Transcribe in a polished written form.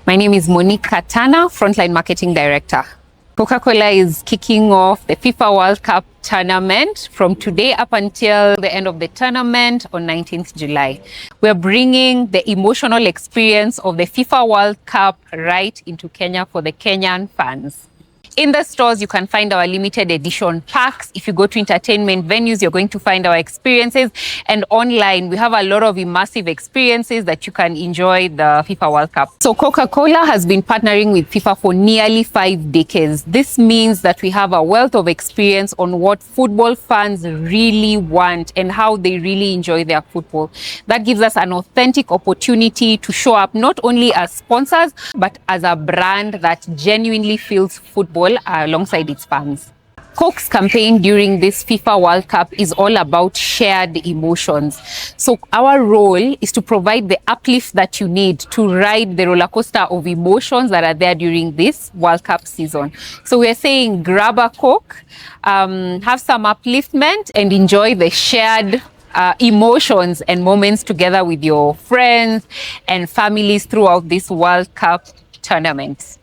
My name is Monique Katana, Frontline Marketing Director. Coca-Cola is kicking off the FIFA World Cup tournament from today up until the end of the tournament on 19th July. We're bringing the emotional experience of the FIFA World Cup right into Kenya for the Kenyan fans. In the stores, you can find our limited edition packs. If you go to entertainment venues, you're going to find our experiences. And online, we have a lot of immersive experiences that you can enjoy the FIFA World Cup. So Coca-Cola has been partnering with FIFA for nearly 5 decades. This means that we have a wealth of experience on what football fans really want and how they really enjoy their football. That gives us an authentic opportunity to show up not only as sponsors, but as a brand that genuinely feels football alongside its fans. Coke's campaign during this FIFA World Cup is all about shared emotions. So our role is to provide the uplift that you need to ride the roller coaster of emotions that are there during this World Cup season. So we're saying grab a Coke, have some upliftment and enjoy the shared emotions and moments together with your friends and families throughout this World Cup tournament.